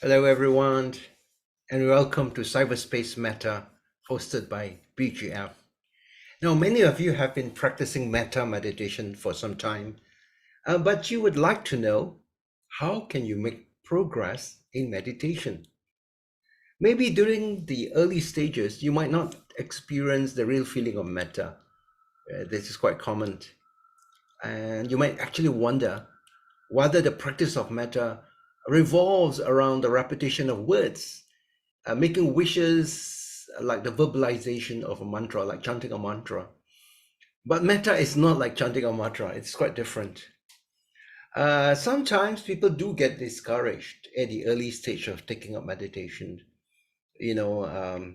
Hello, everyone, and welcome to CyberSpace Metta, hosted by BGF. Now, many of you have been practicing Metta meditation for some time, but you would like to know how can you make progress in meditation? Maybe during the early stages, you might not experience the real feeling of Metta. This is quite common, and you might actually wonder whether the practice of Metta revolves around the repetition of words, making wishes, like the verbalization of a mantra, like chanting a mantra. But metta is not like chanting a mantra, it's quite different. Sometimes people do get discouraged at the early stage of taking up meditation. You know,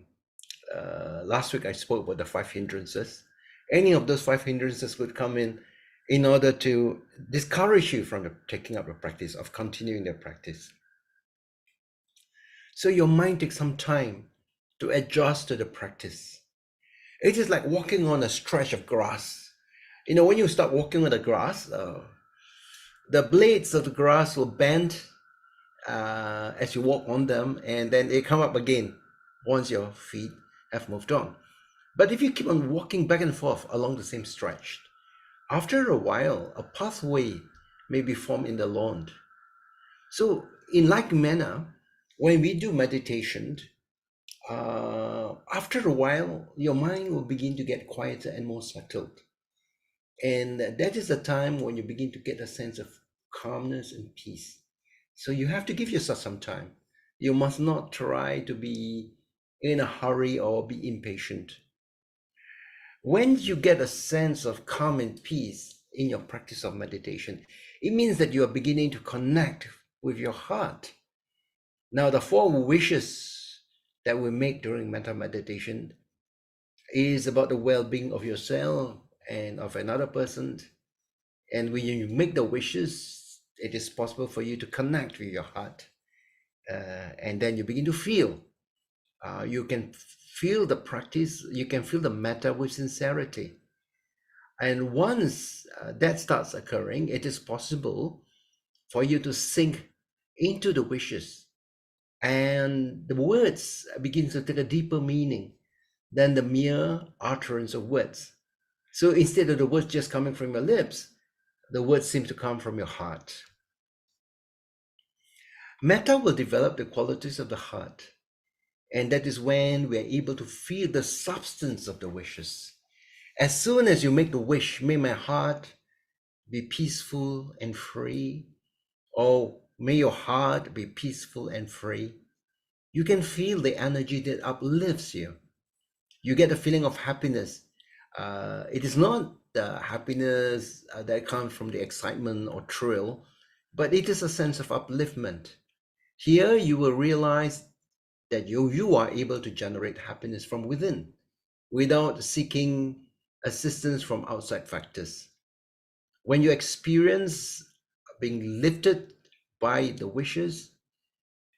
last week I spoke about the five hindrances. Any of those five hindrances would come in order to discourage you from taking up the practice, of continuing the practice. So your mind takes some time to adjust to the practice. It is like walking on a stretch of grass. You know, when you start walking on the grass, the blades of the grass will bend as you walk on them, and then they come up again once your feet have moved on. But if you keep on walking back and forth along the same stretch, after a while, a pathway may be formed in the lawn. So, in like manner, when we do meditation, after a while, your mind will begin to get quieter and more settled. And that is the time when you begin to get a sense of calmness and peace. So you have to give yourself some time. You must not try to be in a hurry or be impatient. When you get a sense of calm and peace in your practice of meditation, it means that you are beginning to connect with your heart. Now, the four wishes that we make during metta meditation is about the well-being of yourself and of another person. And when you make the wishes, it is possible for you to connect with your heart. And then you begin to feel. You can feel the practice, you can feel the metta with sincerity. And once that starts occurring, it is possible for you to sink into the wishes. And the words begin to take a deeper meaning than the mere utterance of words. So instead of the words just coming from your lips, the words seem to come from your heart. Metta will develop the qualities of the heart, and that is when we are able to feel the substance of the wishes. As soon as you make the wish, may my heart be peaceful and free, or may your heart be peaceful and free, you can feel the energy that uplifts you. You get a feeling of happiness. It is not the happiness that comes from the excitement or thrill, but it is a sense of upliftment. Here you will realize that you are able to generate happiness from within without seeking assistance from outside factors. When you experience being lifted by the wishes,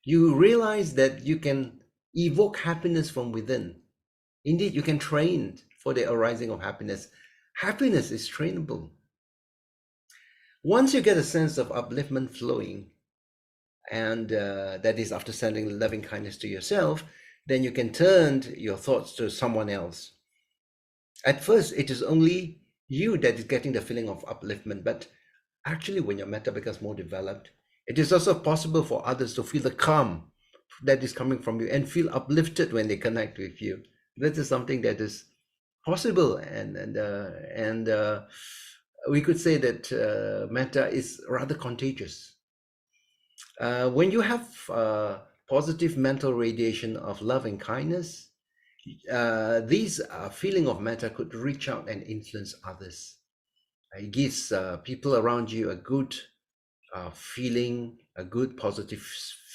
you realize that you can evoke happiness from within. Indeed, you can train for the arising of happiness. Happiness is trainable. Once you get a sense of upliftment flowing, and that is after sending loving kindness to yourself, then you can turn your thoughts to someone else. At first, it is only you that is getting the feeling of upliftment, but actually, when your metta becomes more developed, it is also possible for others to feel the calm that is coming from you and feel uplifted when they connect with you. This is something that is possible, and we could say that metta is rather contagious. When you have positive mental radiation of love and kindness, these feeling of metta could reach out and influence others. It gives people around you a good feeling, a good positive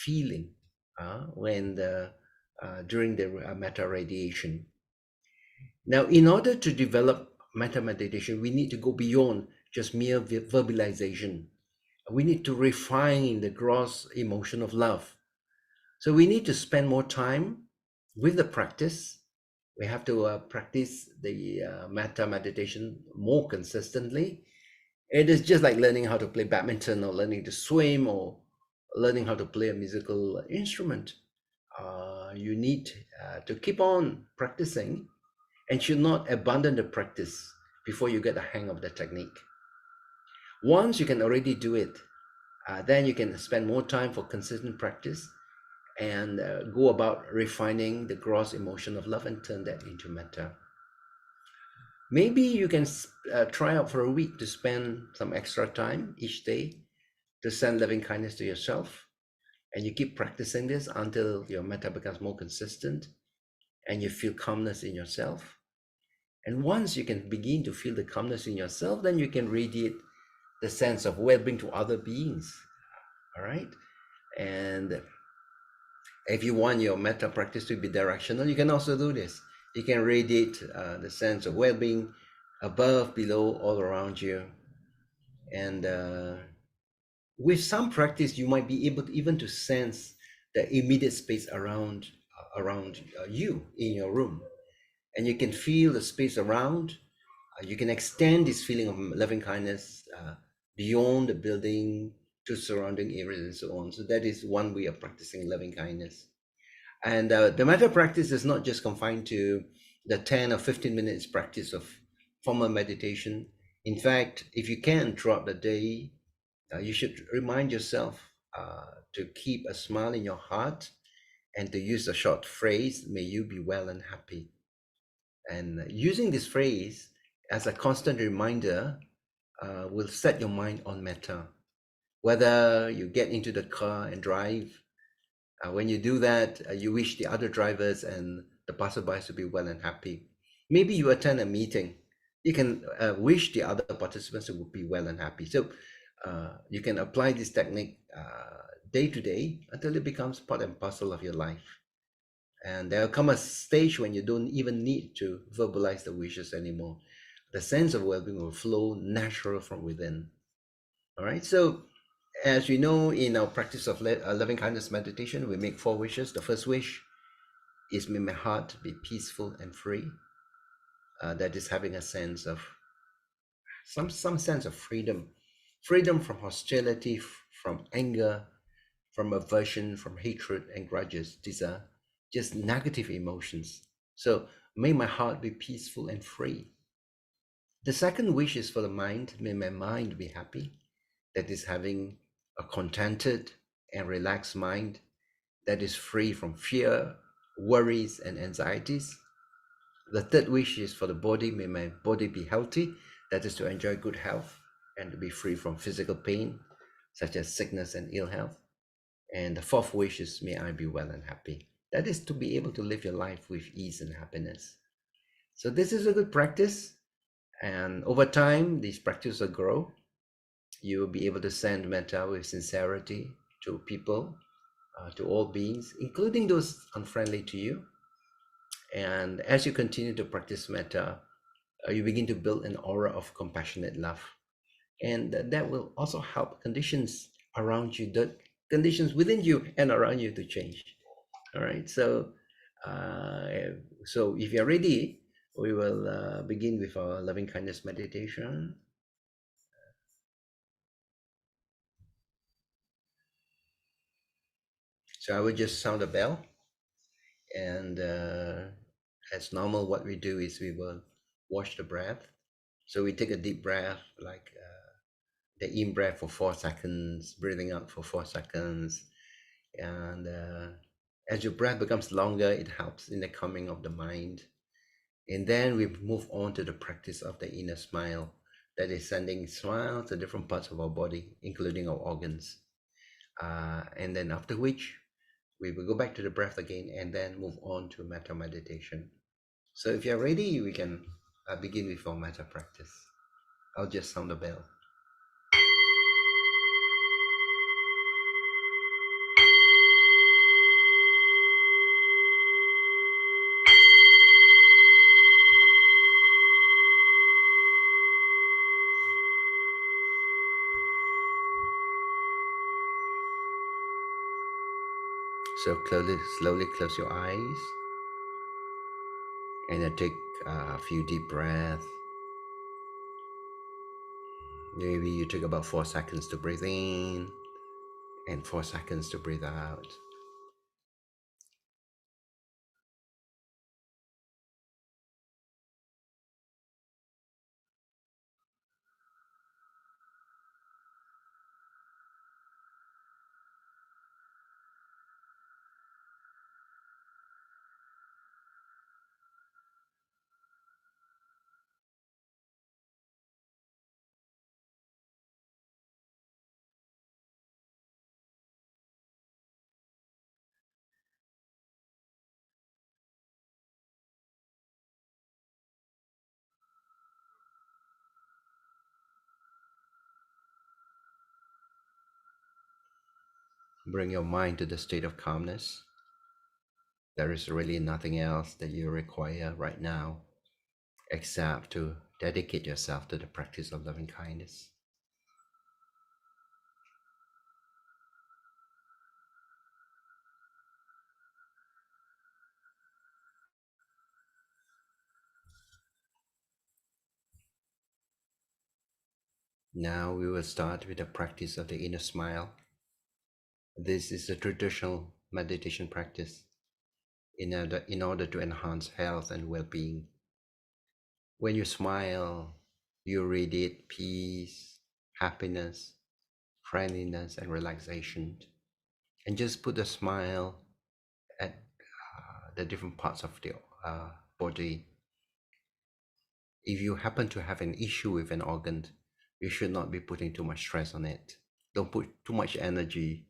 feeling when during the metta radiation. Now, in order to develop metta meditation, we need to go beyond just mere verbalization. We need to refine the gross emotion of love. So we need to spend more time with the practice. We have to practice the metta meditation more consistently. It is just like learning how to play badminton or learning to swim or learning how to play a musical instrument. You need to keep on practicing and should not abandon the practice before you get the hang of the technique. Once you can already do it, then you can spend more time for consistent practice and go about refining the gross emotion of love and turn that into metta. Maybe you can try out for a week to spend some extra time each day to send loving kindness to yourself. And you keep practicing this until your metta becomes more consistent and you feel calmness in yourself. And once you can begin to feel the calmness in yourself, then you can radiate the sense of well-being to other beings. All right. And if you want your metta practice to be directional, you can also do this. You can radiate the sense of well-being above, below, all around you. And with some practice, you might be able to even to sense the immediate space around you in your room, and you can feel the space around. You can extend this feeling of loving kindness beyond the building to surrounding areas and so on. So that is one way of practicing loving kindness. And the metta practice is not just confined to the 10 or 15 minutes practice of formal meditation. In fact, if you can throughout the day, you should remind yourself to keep a smile in your heart and to use a short phrase, may you be well and happy. And using this phrase as a constant reminder will set your mind on metta. Whether you get into the car and drive, when you do that, you wish the other drivers and the passerbys to be well and happy. Maybe you attend a meeting, you can wish the other participants to be well and happy. So you can apply this technique day to day until it becomes part and parcel of your life. And there'll come a stage when you don't even need to verbalize the wishes anymore. The sense of well-being will flow natural from within. All right. So as we know, in our practice of loving kindness meditation, we make 4 wishes. The first wish is, may my heart be peaceful and free. That is having a sense of some sense of freedom from hostility, from anger, from aversion, from hatred and grudges. These are just negative emotions. So may my heart be peaceful and free. The second wish is for the mind. May my mind be happy. That is having a contented and relaxed mind that is free from fear, worries, and anxieties. The third wish is for the body. May my body be healthy. That is to enjoy good health and to be free from physical pain, such as sickness and ill health. And the fourth wish is, may I be well and happy. That is to be able to live your life with ease and happiness. So this is a good practice. And over time, these practices will grow. You will be able to send metta with sincerity to people, to all beings, including those unfriendly to you. And as you continue to practice metta, you begin to build an aura of compassionate love. And that will also help conditions around you, the conditions within you and around you, to change. All right. So if you're ready, we will begin with our loving kindness meditation. So I will just sound a bell, and as normal, what we do is we will watch the breath. So we take a deep breath, like the in breath for 4 seconds, breathing out for 4 seconds. And as your breath becomes longer, it helps in the calming of the mind. And then we move on to the practice of the inner smile, that is sending smiles to different parts of our body, including our organs. And then after which, we will go back to the breath again and then move on to metta meditation. So if you're ready, we can begin with our metta practice. I'll just sound the bell. So slowly close your eyes and then take a few deep breaths. Maybe you take about 4 seconds to breathe in and 4 seconds to breathe out. Bring your mind to the state of calmness. There is really nothing else that you require right now except to dedicate yourself to the practice of loving kindness. Now we will start with the practice of the inner smile. This is a traditional meditation practice in order to enhance health and well-being. When you smile, you radiate peace, happiness, friendliness, and relaxation. And just put a smile at the different parts of the body. If you happen to have an issue with an organ, you should not be putting too much stress on it. Don't put too much energy,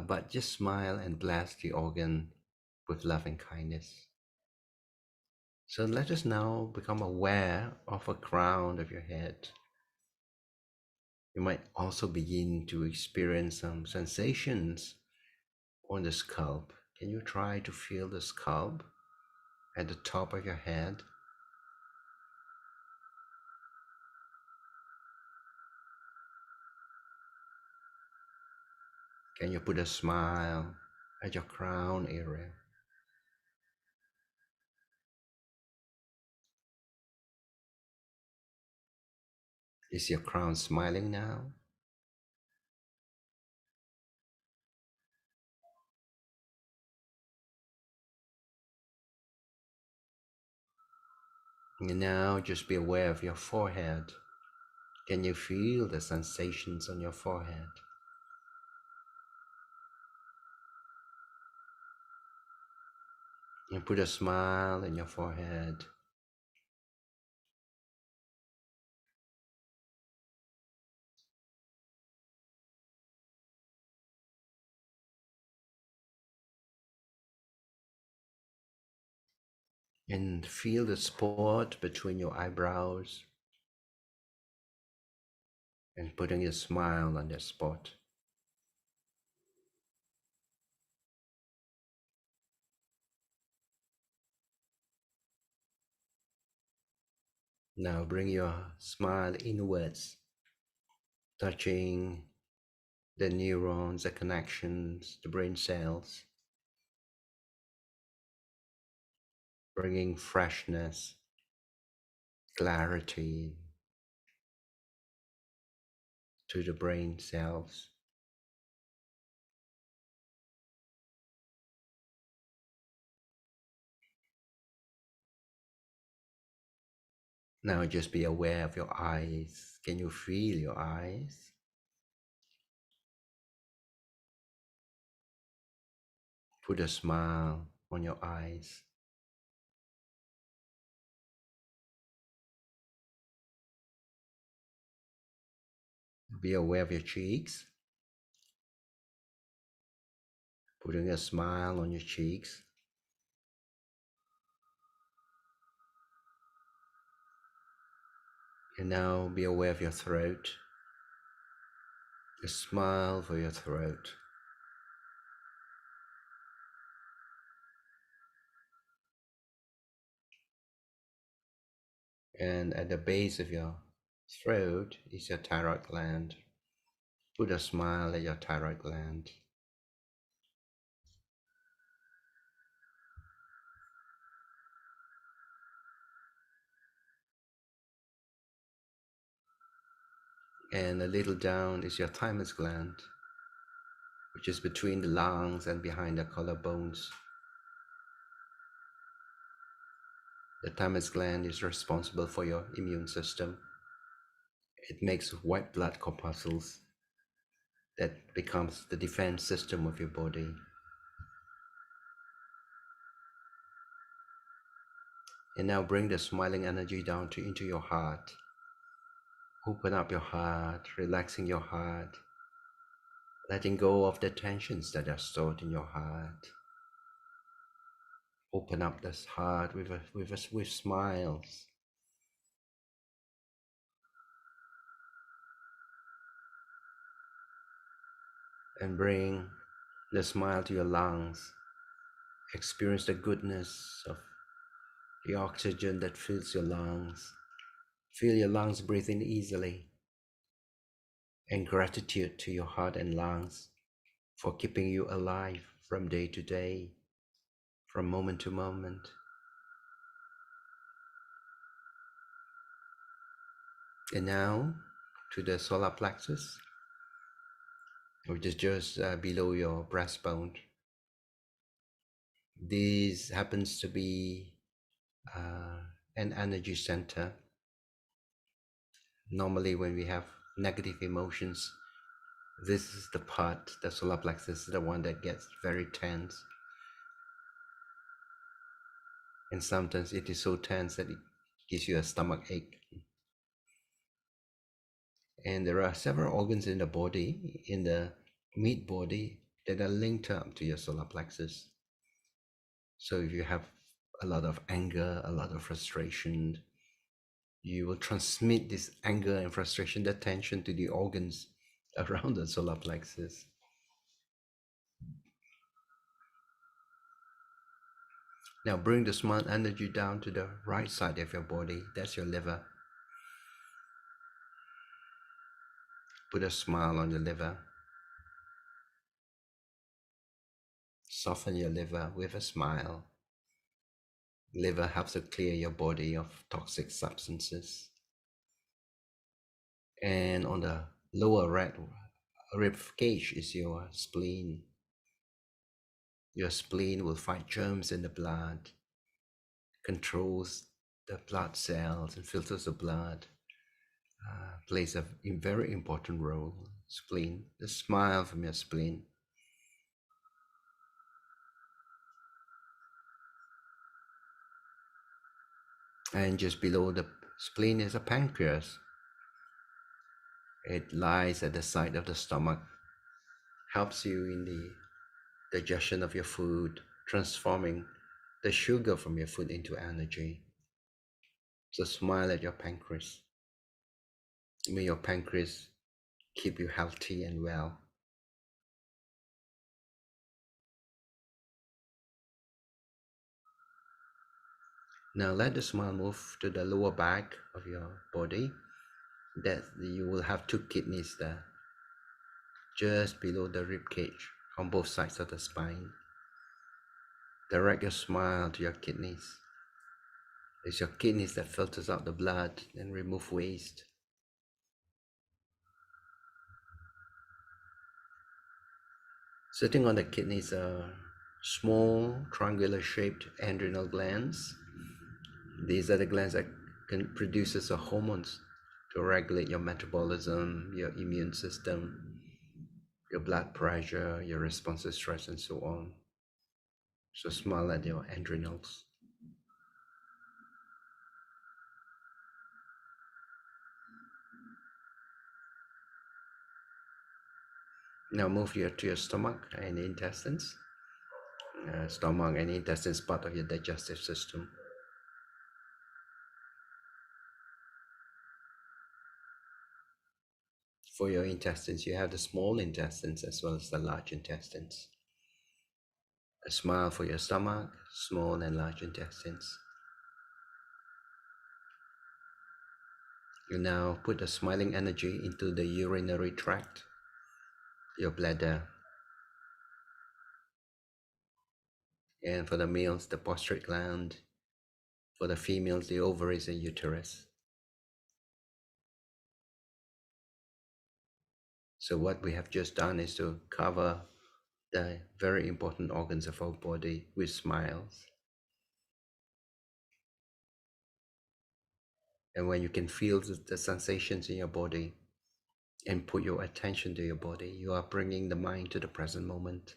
but just smile and bless the organ with love and kindness. So let us now become aware of the crown of your head. You might also begin to experience some sensations on the scalp. Can you try to feel the scalp at the top of your head? Can you put a smile at your crown area? Is your crown smiling now? And now just be aware of your forehead. Can you feel the sensations on your forehead? And put a smile in your forehead. And feel the spot between your eyebrows and putting a smile on that spot. Now bring your smile inwards, touching the neurons, the connections, the brain cells, bringing freshness, clarity to the brain cells. Now just be aware of your eyes. Can you feel your eyes? Put a smile on your eyes. Be aware of your cheeks. Putting a smile on your cheeks. And now be aware of your throat. A smile for your throat. And at the base of your throat is your thyroid gland. Put a smile at your thyroid gland. And a little down is your thymus gland. which is between the lungs and behind the collarbones. The thymus gland is responsible for your immune system. It makes white blood corpuscles that becomes the defense system of your body. And now bring the smiling energy down into your heart. Open up your heart, relaxing your heart, letting go of the tensions that are stored in your heart. Open up this heart with smiles. And bring the smile to your lungs. Experience the goodness of the oxygen that fills your lungs. Feel your lungs breathing easily. And gratitude to your heart and lungs for keeping you alive from day to day, from moment to moment. And now to the solar plexus, which is just below your breastbone. This happens to be an energy center. Normally when we have negative emotions, this is the part, the solar plexus is the one that gets very tense. And sometimes it is so tense that it gives you a stomach ache. And there are several organs in the body, in the meat body, that are linked up to your solar plexus. So if you have a lot of anger, a lot of frustration, you will transmit this anger and frustration, the tension, to the organs around the solar plexus. Now bring the smart energy down to the right side of your body. That's your liver. Put a smile on your liver. Soften your liver with a smile. Liver helps to clear your body of toxic substances. And on the lower right rib cage is your spleen. Your spleen will fight germs in the blood, controls the blood cells and filters the blood, plays a very important role. Spleen, the smile from your spleen. And just below the spleen is a pancreas. It lies at the side of the stomach, helps you in the digestion of your food, transforming the sugar from your food into energy. So smile at your pancreas. May your pancreas keep you healthy and well. Now let the smile move to the lower back of your body. That you will have two kidneys there, just below the rib cage on both sides of the spine. Direct your smile to your kidneys. It's your kidneys that filters out the blood and remove waste. Sitting on the kidneys are small triangular shaped adrenal glands. These are the glands that can produce the hormones to regulate your metabolism, your immune system, your blood pressure, your response to stress, and so on. So smile at your adrenals. Now move to your stomach and intestines. Stomach and intestines part of your digestive system. For your intestines, you have the small intestines as well as the large intestines. A smile for your stomach, small and large intestines. You now put the smiling energy into the urinary tract, your bladder, and for the males, the prostate gland, for the females, the ovaries and uterus. So what we have just done is to cover the very important organs of our body with smiles. And when you can feel the sensations in your body and put your attention to your body, you are bringing the mind to the present moment.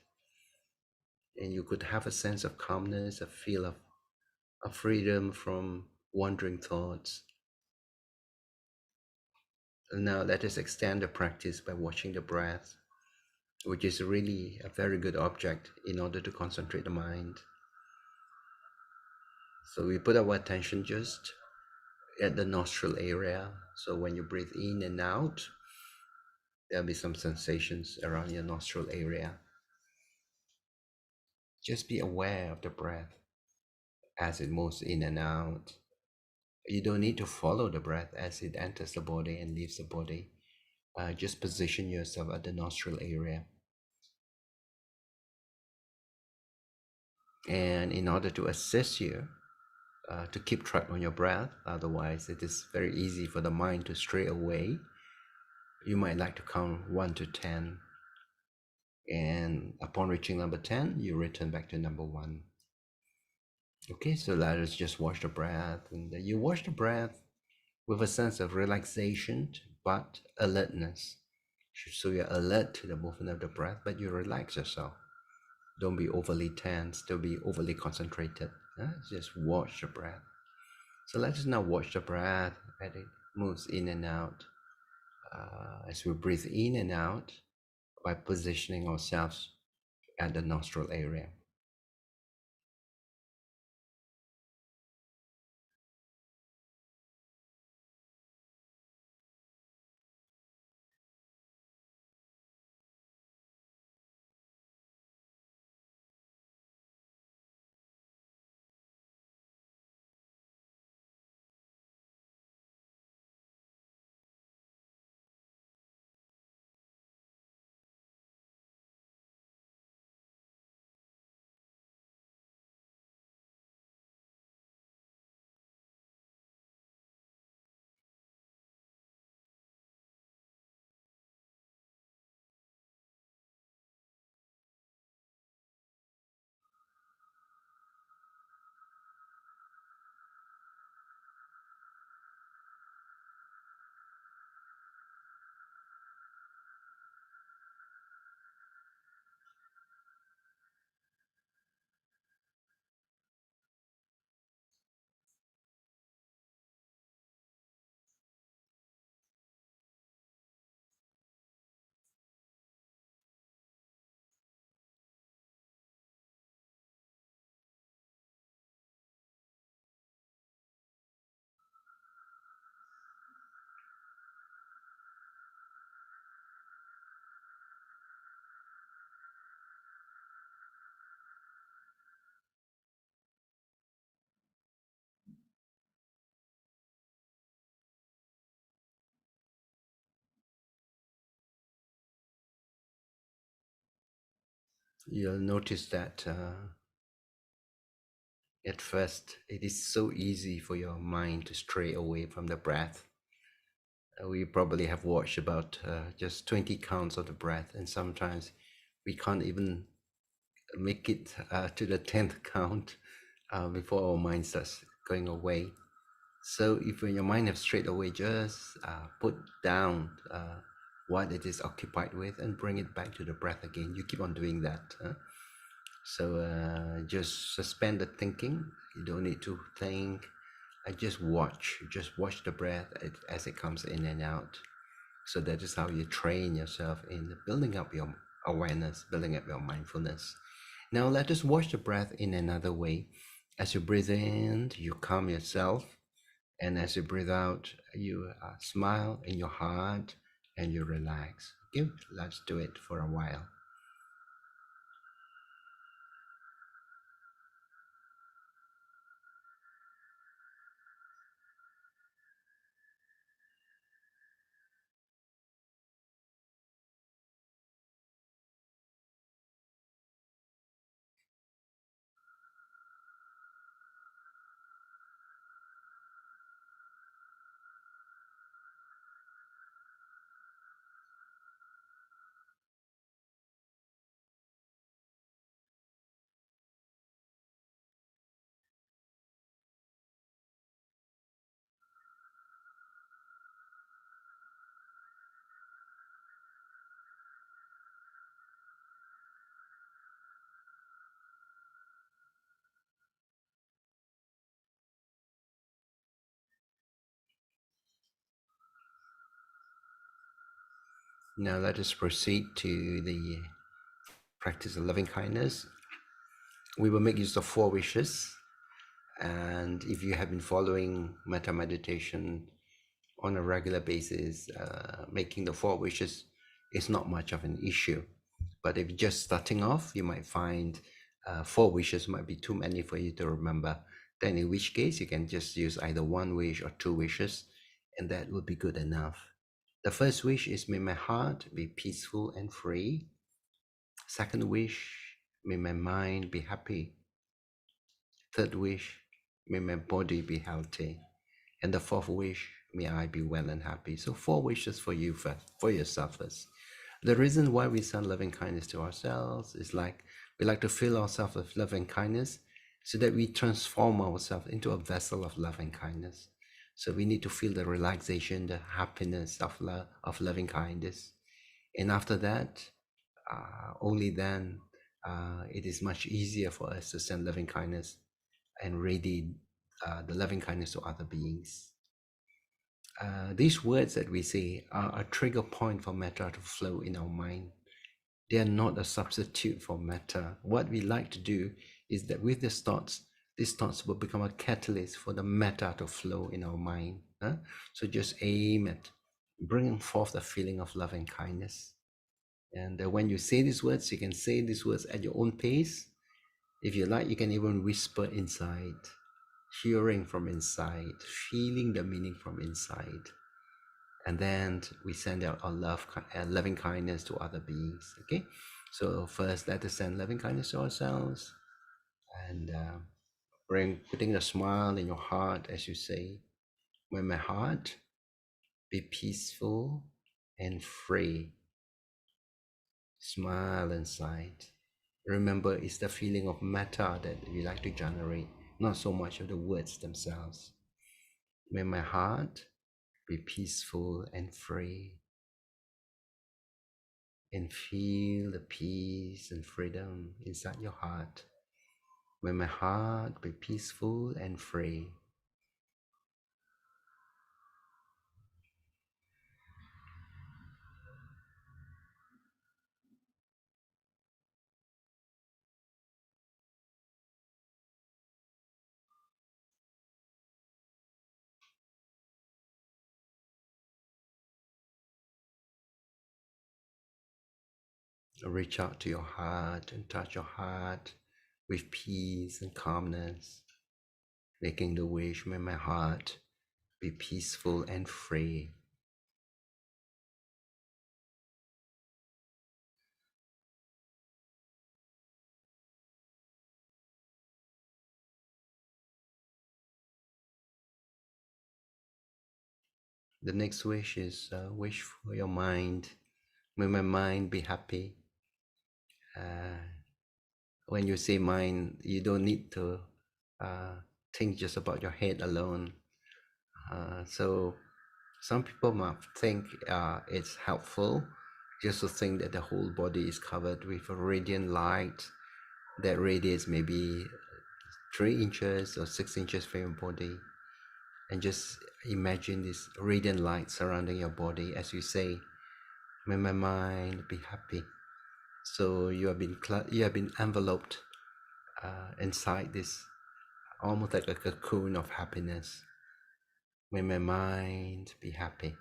And you could have a sense of calmness, a feel of freedom from wandering thoughts. And now let us extend the practice by watching the breath, which is really a very good object in order to concentrate the mind. So we put our attention just at the nostril area. So when you breathe in and out, there'll be some sensations around your nostril area. Just be aware of the breath as it moves in and out. You don't need to follow the breath as it enters the body and leaves the body. Just position yourself at the nostril area. And in order to assist you to keep track on your breath, otherwise it is very easy for the mind to stray away, you might like to count 1 to 10. And upon reaching number 10, you return back to number 1. Okay, so let us just watch the breath. And you watch the breath with a sense of relaxation, but alertness. So you're alert to the movement of the breath, but you relax yourself. Don't be overly tense, don't be overly concentrated. Just watch the breath. So let us now watch the breath as it moves in and out. As we breathe in and out by positioning ourselves at the nostril area. You'll notice that at first it is so easy for your mind to stray away from the breath. We probably have watched about just 20 counts of the breath, and sometimes we can't even make it to the 10th count before our mind starts going away. So if when your mind has strayed away, just put down what it is occupied with and bring it back to the breath again. You keep on doing that. So just suspend the thinking. You don't need to think. Just watch the breath as it comes in and out. So that is how you train yourself in building up your awareness, building up your mindfulness. Now let us watch the breath in another way. As you breathe in, you calm yourself, and as you breathe out, you smile in your heart and you relax. Okay, let's do it for a while. Now let us proceed to the practice of loving kindness. We will make use of 4 wishes. And if you have been following metta meditation on a regular basis, making the 4 wishes is not much of an issue. But if you're just starting off, you might find 4 wishes might be too many for you to remember. Then in which case, you can just use either 1 wish or 2 wishes, and that would be good enough. The first wish is, may my heart be peaceful and free. Second wish, may my mind be happy. Third wish, may my body be healthy. And the fourth wish, may I be well and happy. So 4 wishes for you first, for yourself first. The reason why we send loving kindness to ourselves is like we like to fill ourselves with loving kindness so that we transform ourselves into a vessel of loving kindness. So we need to feel the relaxation, the happiness of love, of loving kindness. And after that, only then it is much easier for us to send loving kindness and radiate the loving kindness to other beings. These words that we say are a trigger point for metta to flow in our mind. They are not a substitute for metta. What we like to do is that with these thoughts will become a catalyst for the metta to flow in our mind. So just aim at bringing forth the feeling of loving kindness. And when you say these words, you can say these words at your own pace. If you like, you can even whisper inside, hearing from inside, feeling the meaning from inside. And then we send out our love, loving kindness to other beings. Okay, so first let us send loving kindness to ourselves, and putting a smile in your heart as you say, may my heart be peaceful and free. Smile inside. Remember, it's the feeling of metta that we like to generate, not so much of the words themselves. May my heart be peaceful and free, and feel the peace and freedom inside your heart. May my heart be peaceful and free. Reach out to your heart and touch your heart with peace and calmness, making the wish, may my heart be peaceful and free. The next wish is a wish for your mind. May my mind be happy. When you say mind, you don't need to think just about your head alone. So some people might think it's helpful just to think that the whole body is covered with a radiant light that radiates maybe 3 inches or 6 inches from your body. And just imagine this radiant light surrounding your body as you say, may my mind be happy. So you have been enveloped inside this, almost like a cocoon of happiness. May my mind be happy.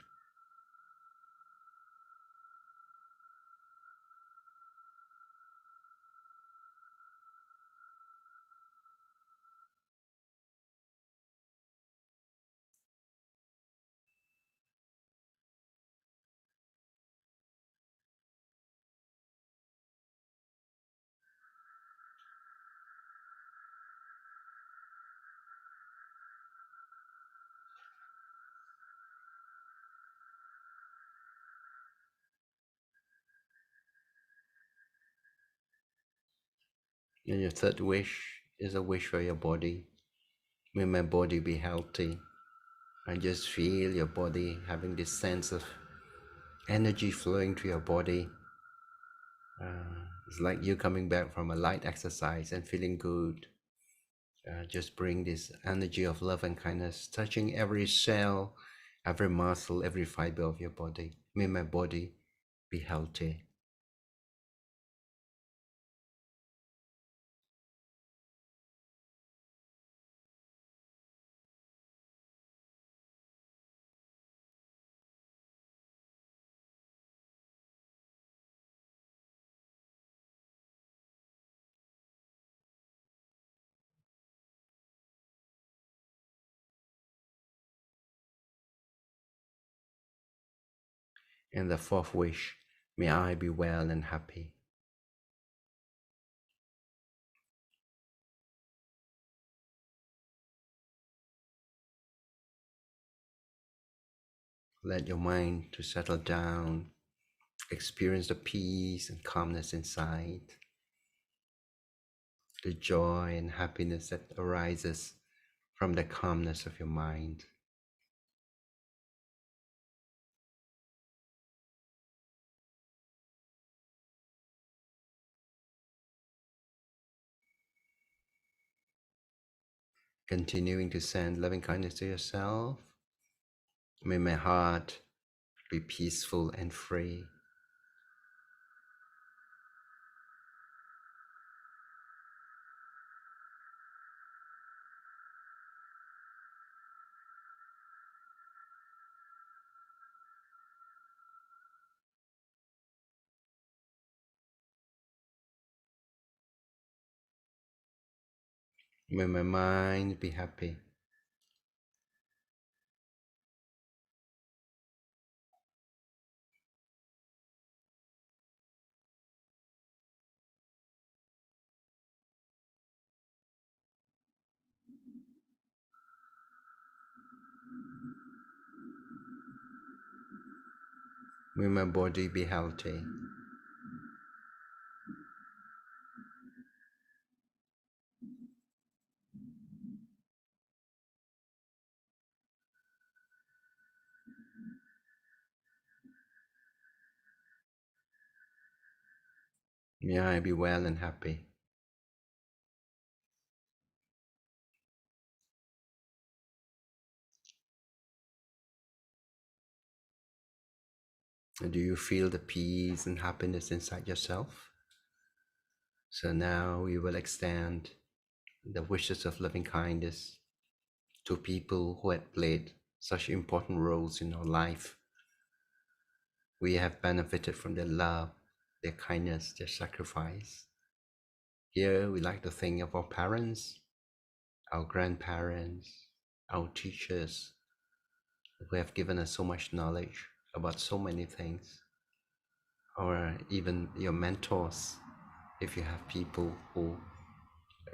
And your third wish is a wish for your body. May my body be healthy. And just feel your body having this sense of energy flowing through your body. It's like you coming back from a light exercise and feeling good. Just bring this energy of love and kindness, touching every cell, every muscle, every fiber of your body. May my body be healthy. And the fourth wish, may I be well and happy. Let your mind to settle down, experience the peace and calmness inside, the joy and happiness that arises from the calmness of your mind. Continuing to send loving kindness to yourself. May my heart be peaceful and free. May my mind be happy. May my body be healthy. May I be well and happy. Do you feel the peace and happiness inside yourself? So now we will extend the wishes of loving kindness to people who had played such important roles in our life. We have benefited from their love, their kindness, their sacrifice. Here we like to think of our parents, our grandparents, our teachers, who have given us so much knowledge about so many things, or even your mentors, if you have people who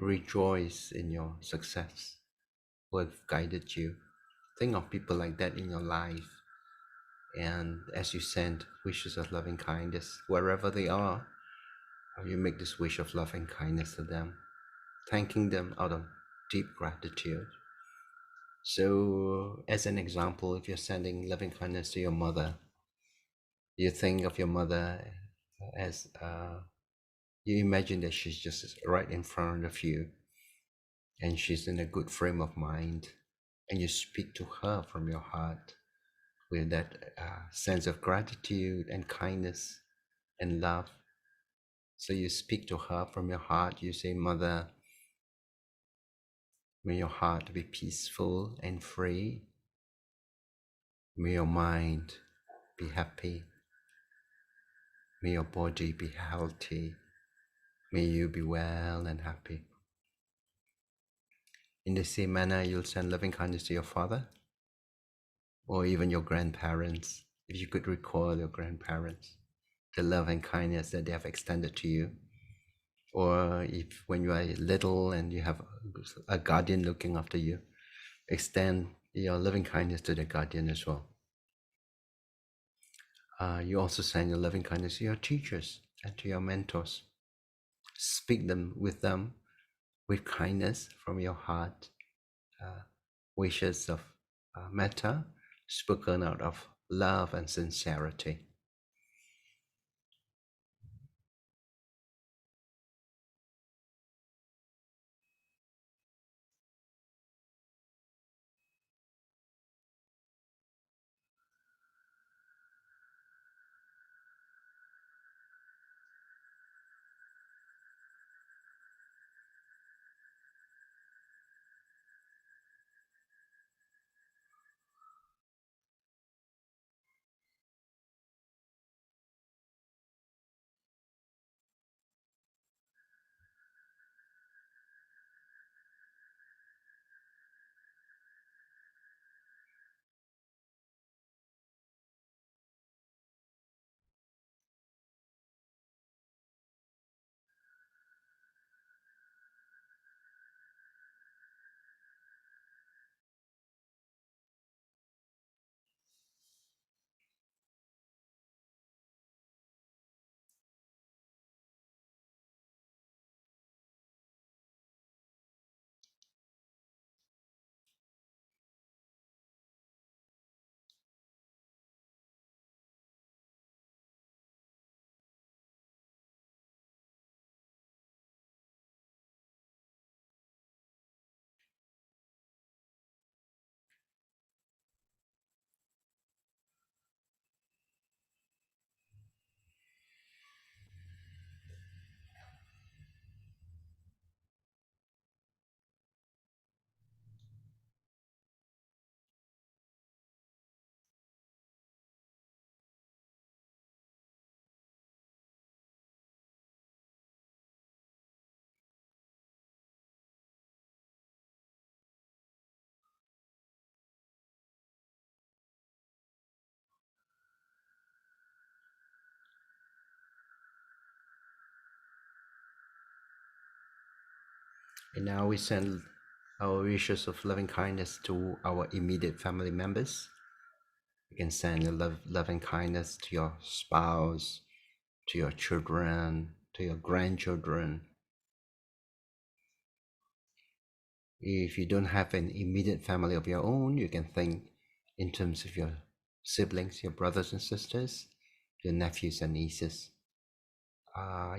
rejoice in your success, who have guided you. Think of people like that in your life, and as you send wishes of loving kindness wherever they are, you make this wish of loving kindness to them, thanking them out of deep gratitude. So as an example, if you're sending loving kindness to your mother, you think of your mother as you imagine that she's just right in front of you and she's in a good frame of mind, and you speak to her from your heart with that sense of gratitude and kindness and love. So you speak to her from your heart. You say, Mother, may your heart be peaceful and free. May your mind be happy. May your body be healthy. May you be well and happy. In the same manner, you'll send loving kindness to your father or even your grandparents. If you could recall your grandparents, the love and kindness that they have extended to you. Or if when you are little and you have a guardian looking after you, extend your loving kindness to the guardian as well. You also send your loving kindness to your teachers and to your mentors. Speak with them with kindness from your heart. Wishes of metta spoken out of love and sincerity. And now we send our wishes of loving kindness to our immediate family members. You can send your loving kindness to your spouse, to your children, to your grandchildren. If you don't have an immediate family of your own, you can think in terms of your siblings, your brothers and sisters, your nephews and nieces.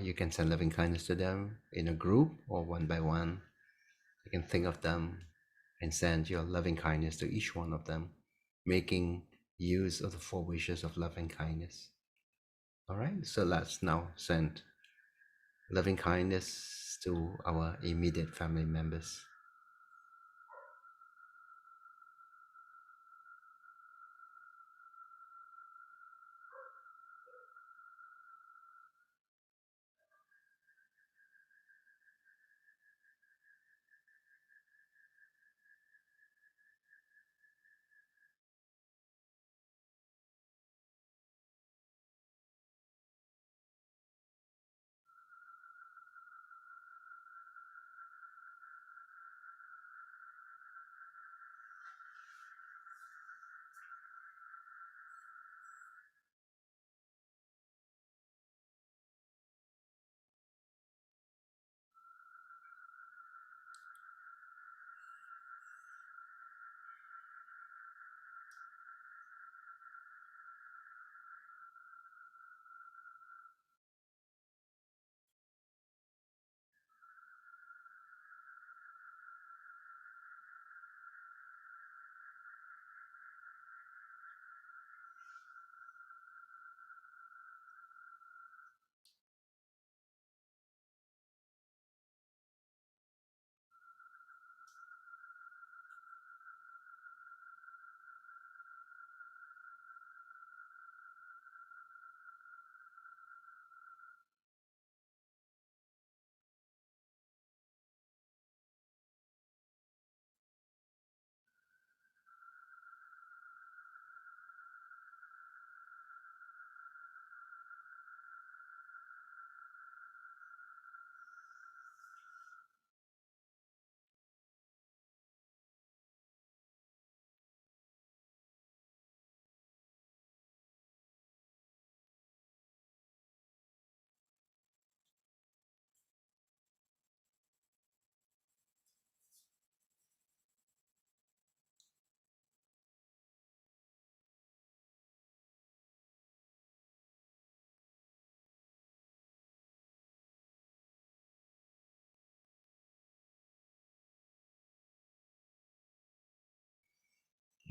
You can send loving kindness to them in a group or one by one. You can think of them and send your loving kindness to each one of them, making use of the 4 wishes of loving kindness. All right, so let's now send loving kindness to our immediate family members.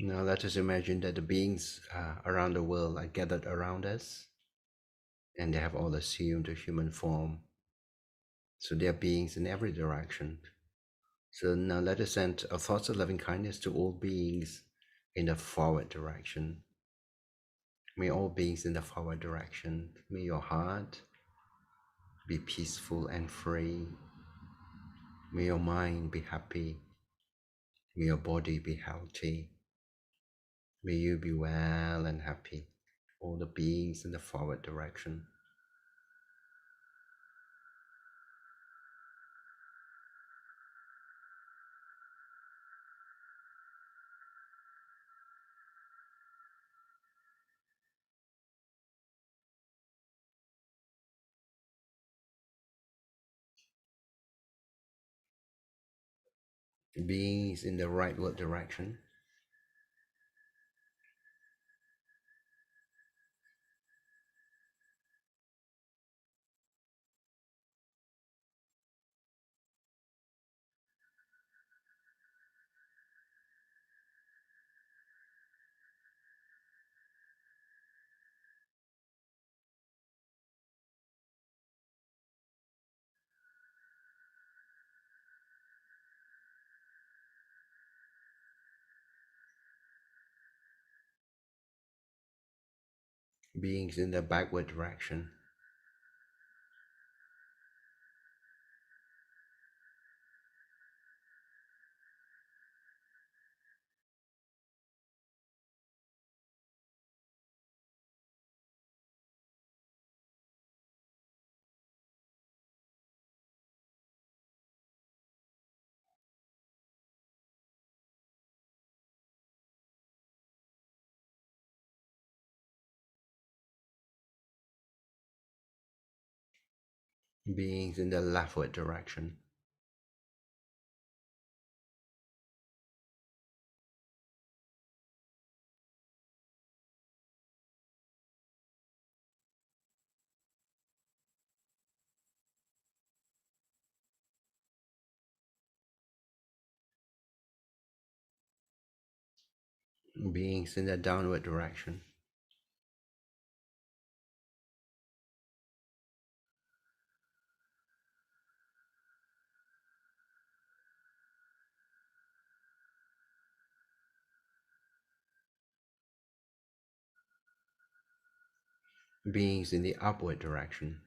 Now let us imagine that the beings around the world are gathered around us, and they have all assumed a human form. So they are beings in every direction. So now let us send our thoughts of loving kindness to all beings in the forward direction. May all beings in the forward direction, may your heart be peaceful and free. May your mind be happy. May your body be healthy. May you be well and happy. All the beings in the forward direction. Beings in the rightward direction. Beings in the backward direction. beings in the leftward direction, beings in the downward direction, beings in the upward direction,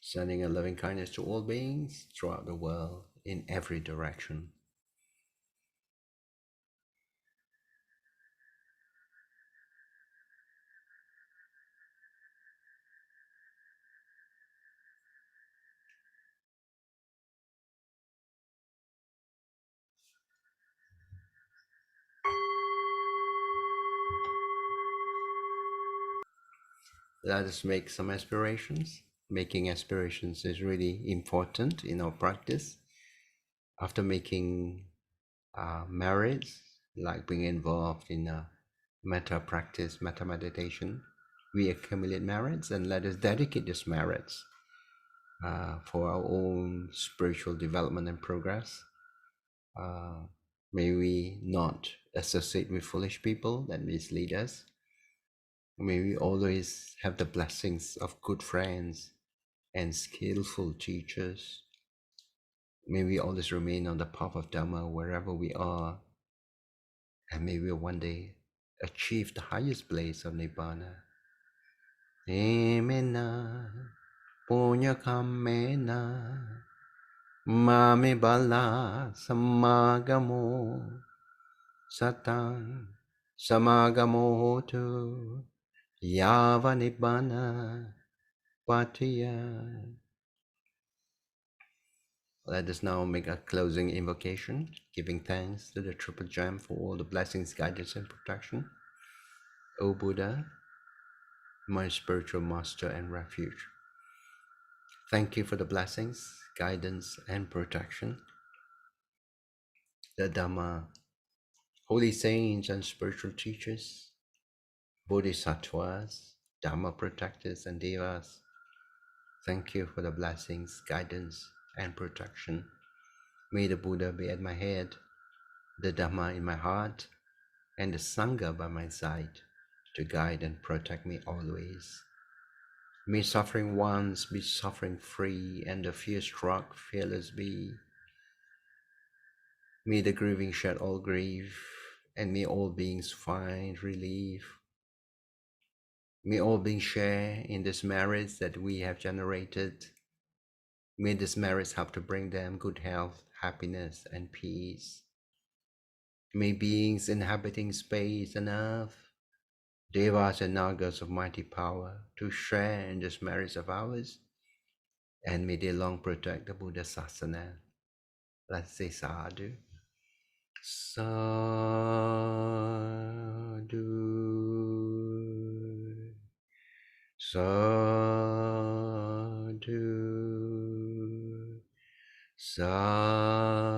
sending a loving kindness to all beings throughout the world in every direction. Let us make some aspirations. Making aspirations is really important in our practice. After making merits, like being involved in a metta practice, metta meditation, we accumulate merits, and let us dedicate these merits for our own spiritual development and progress. May we not associate with foolish people that mislead us. May we always have the blessings of good friends and skillful teachers. May we always remain on the path of Dhamma wherever we are, and may we one day achieve the highest place of Nibbana. Emena punya kamena mame bala samagamo satang samagamo tu yava Nibbana patiya. Let us now make a closing invocation, giving thanks to the Triple Gem for all the blessings, guidance, and protection. O Buddha, my spiritual master and refuge, thank you for the blessings, guidance, and protection. The Dhamma, holy saints and spiritual teachers, Bodhisattvas, Dhamma protectors, and Devas, thank you for the blessings, guidance, and protection. May the Buddha be at my head, the Dhamma in my heart, and the Sangha by my side to guide and protect me always. May suffering ones be suffering free, and the fear-struck fearless be. May the grieving shed all grief, and may all beings find relief. May all beings share in this merits that we have generated. May this merits help to bring them good health, happiness, and peace. May beings inhabiting space and earth, Devas and Nagas of mighty power, to share in this merits of ours, and may they long protect the Buddha Sasana. Let's say sadhu. Sadhu. Sadhu. Sadhu.